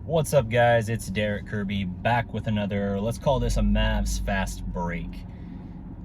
What's up, guys? It's Derek Kirby back with another, let's call this a Mavs fast break.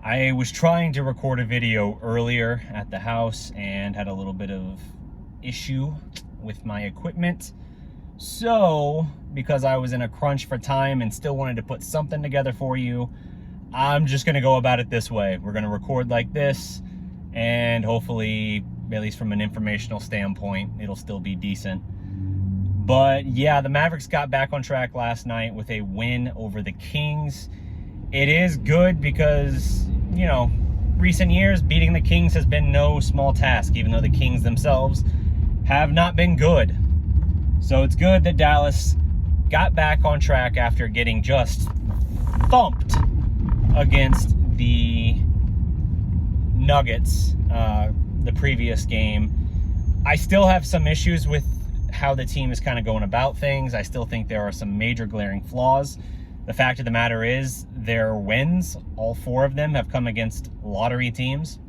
I was trying to record a video earlier at the house and had a little bit of issue with my equipment. So, because I was in a crunch for time and still wanted to put something together for you, I'm just going to go about it this way. We're going to record like this, and hopefully, at least from an informational standpoint, it'll still be decent. But yeah, the Mavericks got back on track last night with a win over the Kings. It is good because, you know, recent years, beating the Kings has been no small task, even though the Kings themselves have not been good. So it's good that Dallas got back on track after getting just thumped against the Nuggets the previous game. I still have some issues with how the team is kind of going about things. I still think there are some major glaring flaws. The fact of the matter is their wins, all four of them, have come against lottery teams,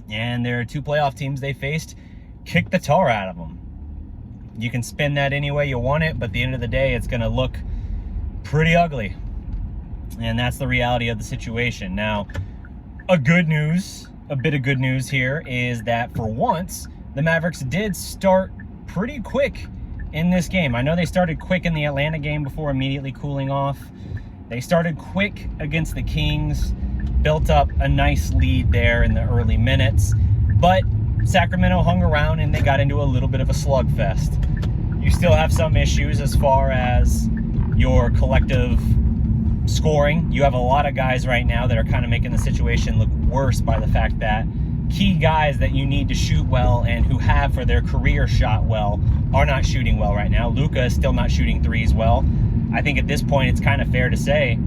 and their two playoff teams they faced kicked the tar out of them. You can spin that any way you want it, but at the end of the day, it's going to look pretty ugly. And that's the reality of the situation. Now, a bit of good news here is that for once, the Mavericks did start pretty quick in this game. I know they started quick in the Atlanta game before immediately cooling off. They started quick against the Kings, built up a nice lead there in the early minutes, but Sacramento hung around and they got into a little bit of a slugfest. You still have some issues as far as your collective scoring. You have a lot of guys right now that are kind of making the situation look worse by the fact that key guys that you need to shoot well and who have for their career shot well are not shooting well right now. Luka is still not shooting threes well. I think at this point it's kind of fair to say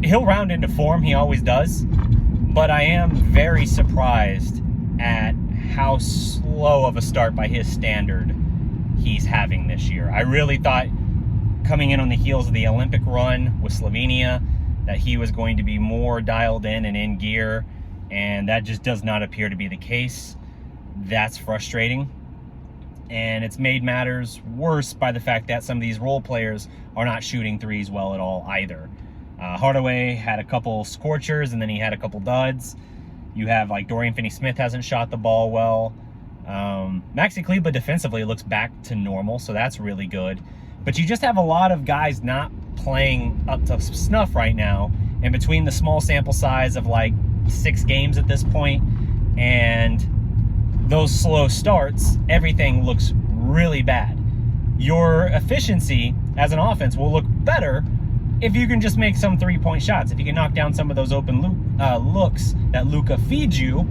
he'll round into form. He always does. But I am very surprised at how slow of a start by his standard he's having this year. I really thought coming in on the heels of the Olympic run with Slovenia that he was going to be more dialed in and in gear, and that just does not appear to be the case. That's frustrating. And it's made matters worse by the fact that some of these role players are not shooting threes well at all either. Hardaway had a couple scorchers, and then he had a couple duds. You have, like, Dorian Finney-Smith hasn't shot the ball well. Maxi Kleber defensively looks back to normal, so that's really good. But you just have a lot of guys not playing up to snuff right now. And between the small sample size of, like, 6 games at this point and those slow starts, everything looks really bad. Your efficiency as an offense will look better if you can just make some 3-point shots. If you can knock down some of those open looks that Luka feeds you,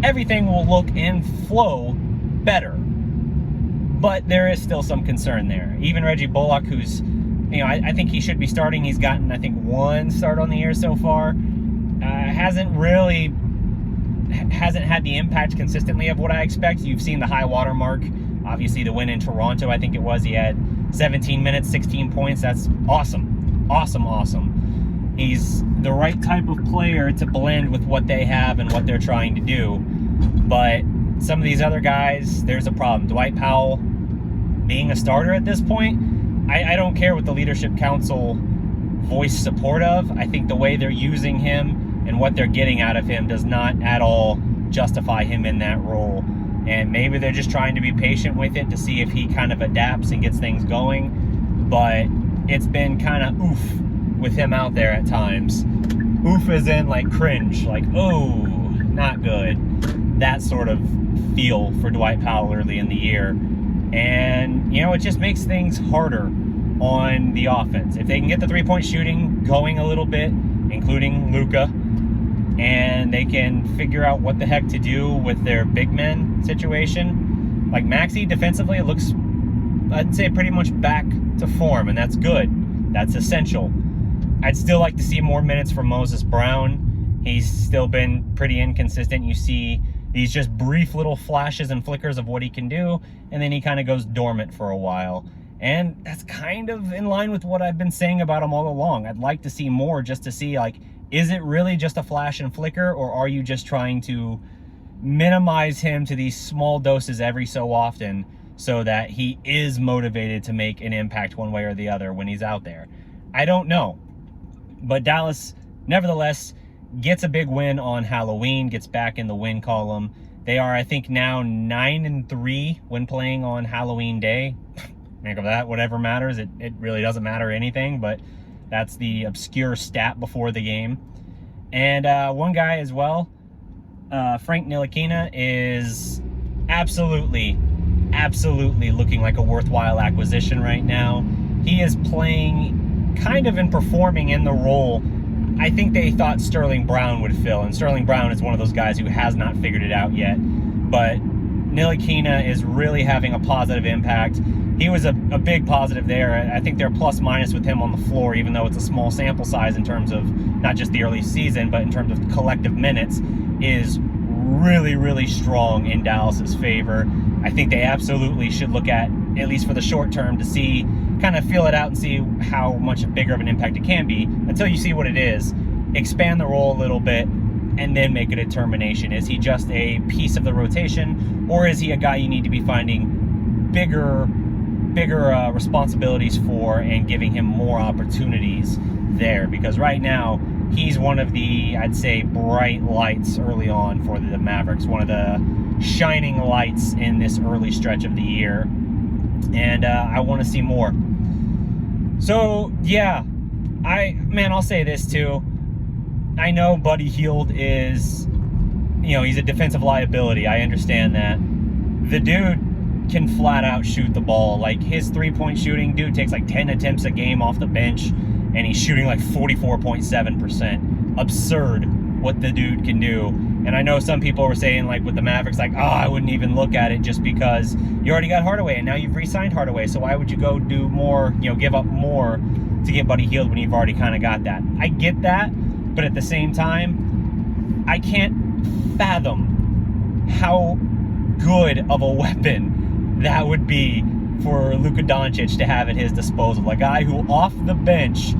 everything will look and flow better. But there is still some concern there. Even Reggie Bullock, who's, you know, I think he should be starting. He's gotten, I think, 1 start on the year so far. Hasn't had the impact consistently of what I expect. You've seen the high water mark. Obviously, the win in Toronto, I think it was, he had 17 minutes, 16 points. That's awesome. Awesome. He's the right type of player to blend with what they have and what they're trying to do. But some of these other guys, there's a problem. Dwight Powell being a starter at this point, I don't care what the Leadership Council voice support of. I think the way they're using him and what they're getting out of him does not at all justify him in that role. And maybe they're just trying to be patient with it to see if he kind of adapts and gets things going. But it's been kind of oof with him out there at times. Oof as in like cringe, like, oh, not good. That sort of feel for Dwight Powell early in the year. And, you know, it just makes things harder on the offense. If they can get the 3-point shooting going a little bit, including Luka, and they can figure out what the heck to do with their big men situation. Like Maxey, defensively, it looks, I'd say, pretty much back to form, and that's good. That's essential. I'd still like to see more minutes from Moses Brown. He's still been pretty inconsistent. You see these just brief little flashes and flickers of what he can do, and then he kind of goes dormant for a while. And that's kind of in line with what I've been saying about him all along. I'd like to see more just to see, like, is it really just a flash and flicker, or are you just trying to minimize him to these small doses every so often so that he is motivated to make an impact one way or the other when he's out there? I don't know. But Dallas, nevertheless, gets a big win on Halloween, gets back in the win column. They are, I think, now 9-3 when playing on Halloween Day. Make of that whatever matters. It really doesn't matter anything, but that's the obscure stat before the game. And one guy as well, Frank Nilikina, is absolutely looking like a worthwhile acquisition right now. He is playing kind of and performing in the role I think they thought Sterling Brown would fill, and Sterling Brown is one of those guys who has not figured it out yet. But Nilikina is really having a positive impact. He was a big positive there. I think they're plus minus with him on the floor, even though it's a small sample size in terms of not just the early season, but in terms of collective minutes, is really strong in Dallas's favor. I think they absolutely should look at least for the short term, to see, kind of feel it out and see how much bigger of an impact it can be until you see what it is. Expand the role a little bit and then make a determination. Is he just a piece of the rotation, or is he a guy you need to be finding bigger responsibilities for and giving him more opportunities there? Because right now he's one of the, I'd say, bright lights early on for the Mavericks, one of the shining lights in this early stretch of the year, and I want to see more. So yeah, I'll say this too. I know Buddy Hield is, he's a defensive liability. I understand that. The dude can flat out shoot the ball. Like, his three-point shooting, dude takes like 10 attempts a game off the bench, and he's shooting like 44.7%. Absurd what the dude can do. And I know some people were saying, like, with the Mavericks, like, I wouldn't even look at it just because you already got Hardaway, and now you've re-signed Hardaway, so why would you go do more, give up more to get Buddy Hield when you've already kind of got that? I get that, but at the same time, I can't fathom how good of a weapon that would be for Luka Doncic to have at his disposal. A guy who off the bench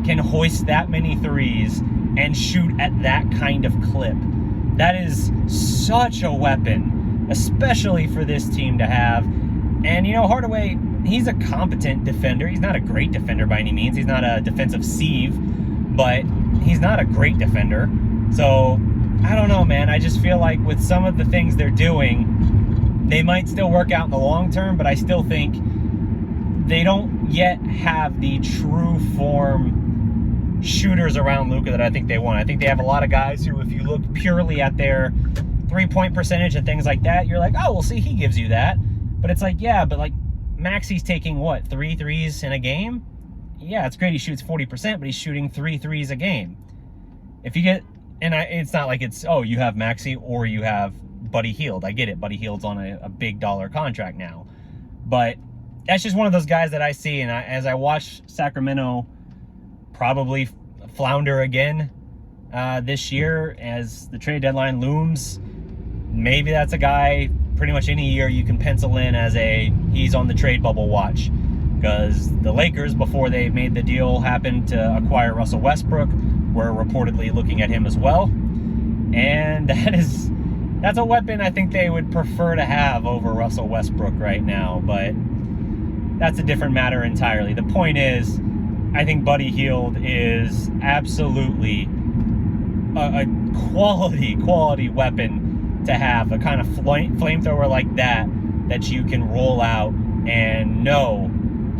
can hoist that many threes and shoot at that kind of clip. That is such a weapon, especially for this team to have. And, Hardaway, he's a competent defender. He's not a great defender by any means. He's not a defensive sieve, but he's not a great defender. So, I don't know, man. I just feel like with some of the things they're doing, they might still work out in the long term, but I still think they don't yet have the true form shooters around Luka that I think they want. I think they have a lot of guys who, if you look purely at their three-point percentage and things like that, you're like, oh, well, see, he gives you that. But it's like, yeah, but like Maxi's taking what, 3 threes in a game? Yeah, it's great he shoots 40%, but he's shooting 3 threes a game. If you get, it's not like it's, oh, you have Maxi or you have Buddy Hield. I get it. Buddy Hield's on a big dollar contract now. But that's just one of those guys that I see, and as I watch Sacramento probably flounder again this year as the trade deadline looms, maybe that's a guy pretty much any year you can pencil in as he's on the trade bubble watch. Because the Lakers, before they made the deal happen to acquire Russell Westbrook, were reportedly looking at him as well. And that's a weapon I think they would prefer to have over Russell Westbrook right now, but that's a different matter entirely. The point is, I think Buddy Hield is absolutely a quality weapon to have, a kind of flamethrower like that you can roll out and know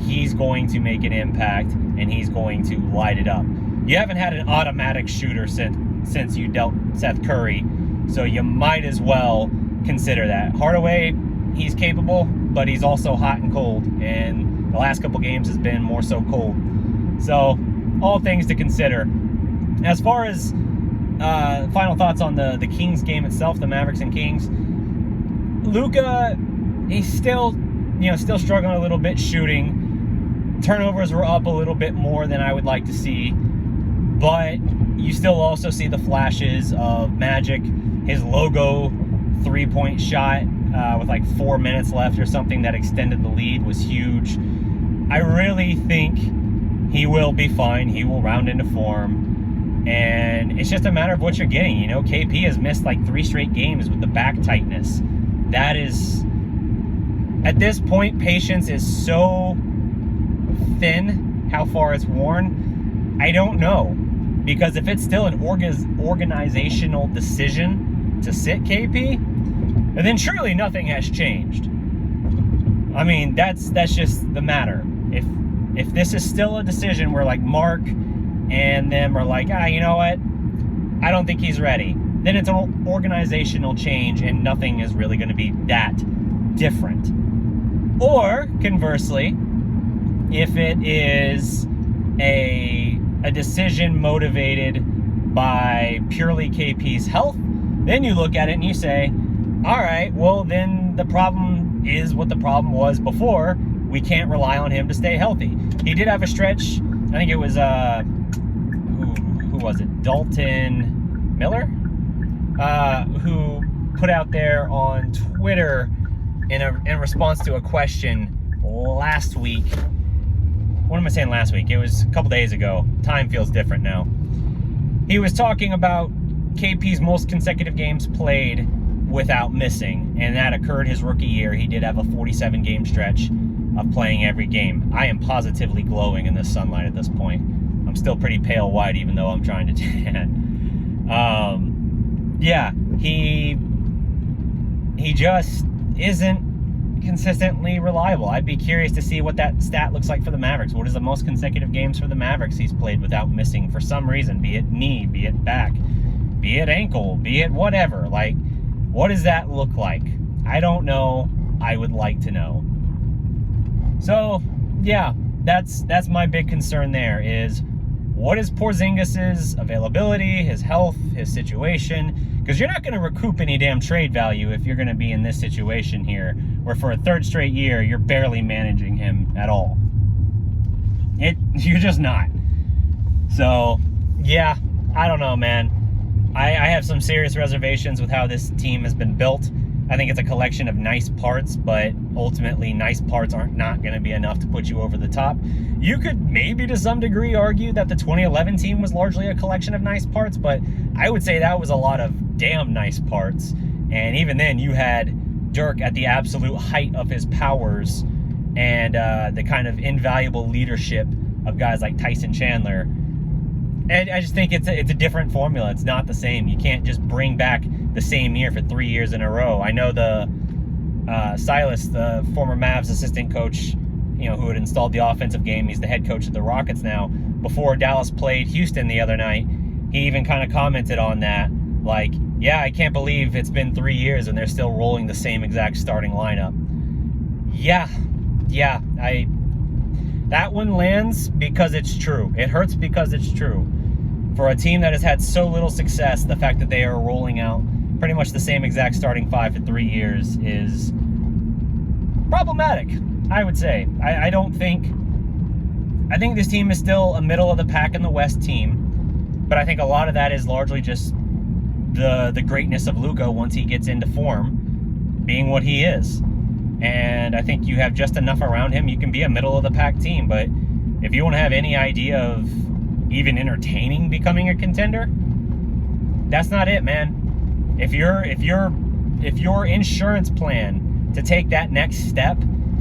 he's going to make an impact and he's going to light it up. You haven't had an automatic shooter since you dealt Seth Curry, so you might as well consider that. Hardaway, he's capable, but he's also hot and cold, and the last couple games has been more so cold. So, all things to consider. As far as final thoughts on the Kings game itself, the Mavericks and Kings, Luka, he's still struggling a little bit shooting. Turnovers were up a little bit more than I would like to see, but you still also see the flashes of magic. His logo three-point shot with like 4 minutes left or something that extended the lead was huge. I really think he will be fine. He will round into form, and it's just a matter of what you're getting. KP has missed like 3 straight games with the back tightness. That is At this point, patience is so thin, how far it's worn. I don't know. Because if it's still an organizational decision to sit KP, then surely nothing has changed. I mean, that's just the matter. If this is still a decision where like Mark and them are like, you know what, I don't think he's ready, then it's an organizational change and nothing is really going to be that different. Or conversely, if it is a decision motivated by purely KP's health, then you look at it and you say, all right, well, then the problem is what the problem was before. We can't rely on him to stay healthy. He did have a stretch. I think it was, who was it? Dalton Miller? Who put out there on Twitter in response to a question last week. What am I saying last week? It was a couple days ago. Time feels different now. He was talking about KP's most consecutive games played without missing, and that occurred his rookie year. He did have a 47-game stretch of playing every game. I am positively glowing in this sunlight at this point. I'm still pretty pale white, even though I'm trying to tan. Yeah, he just isn't consistently reliable. I'd be curious to see what that stat looks like for the Mavericks. What is the most consecutive games for the Mavericks he's played without missing for some reason, be it knee, be it back, be it ankle, be it whatever. Like, what does that look like? I don't know. I would like to know. So, yeah, that's my big concern there is, what is Porzingis' availability, his health, his situation? Because you're not going to recoup any damn trade value if you're going to be in this situation here, where for a third straight year, you're barely managing him at all. You're just not. So, yeah, I don't know, man. I have some serious reservations with how this team has been built. I think it's a collection of nice parts, but ultimately nice parts aren't not going to be enough to put you over the top. You could maybe to some degree argue that the 2011 team was largely a collection of nice parts, but I would say that was a lot of damn nice parts. And even then, you had Dirk at the absolute height of his powers and the kind of invaluable leadership of guys like Tyson Chandler. And I just think it's a different formula. It's not the same. You can't just bring back the same year for 3 years in a row. I know the Silas, the former Mavs assistant coach, who had installed the offensive game, he's the head coach of the Rockets now. Before Dallas played Houston the other night, he even kind of commented on that. Like, yeah, I can't believe it's been 3 years and they're still rolling the same exact starting lineup. Yeah, that one lands because it's true. It hurts because it's true. For a team that has had so little success, the fact that they are rolling out pretty much the same exact starting five for 3 years is problematic, I would say. I think this team is still a middle of the pack in the West team, but I think a lot of that is largely just the greatness of Luka once he gets into form, being what he is. And I think you have just enough around him. You can be a middle of the pack team, but if you want to have any idea of even entertaining becoming a contender, that's not it, man. If your insurance plan to take that next step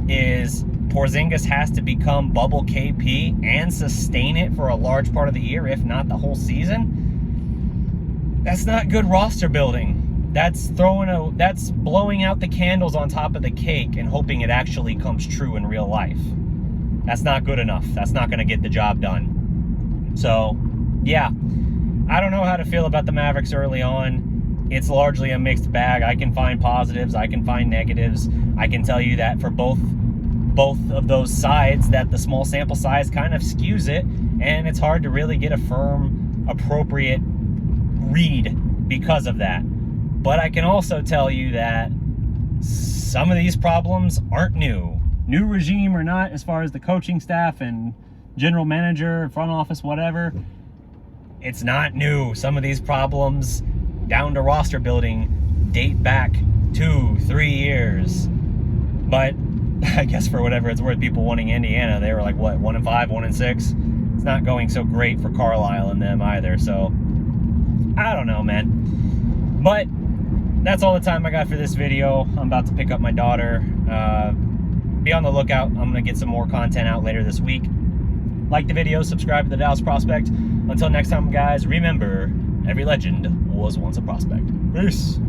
is Porzingis has to become bubble KP and sustain it for a large part of the year, if not the whole season, that's not good roster building. That's blowing out the candles on top of the cake and hoping it actually comes true in real life. That's not good enough. That's not going to get the job done. So, yeah, I don't know how to feel about the Mavericks early on. It's largely a mixed bag. I can find positives. I can find negatives. I can tell you that for both of those sides, that the small sample size kind of skews it, and it's hard to really get a firm, appropriate read because of that. But I can also tell you that some of these problems aren't new. New regime or not, as far as the coaching staff and general manager, front office, whatever, it's not new. Some of these problems, down to roster building, date back 2-3 years. But I guess for whatever it's worth, people wanting Indiana, they were like, what, 1-5, 1-6? It's not going so great for Carlisle and them either. So, I don't know, man. But that's all the time I got for this video. I'm about to pick up my daughter. be on the lookout. I'm going to get some more content out later this week. Like the video, subscribe to the Dallas Prospect. Until next time, guys, remember, every legend was once a prospect. Peace.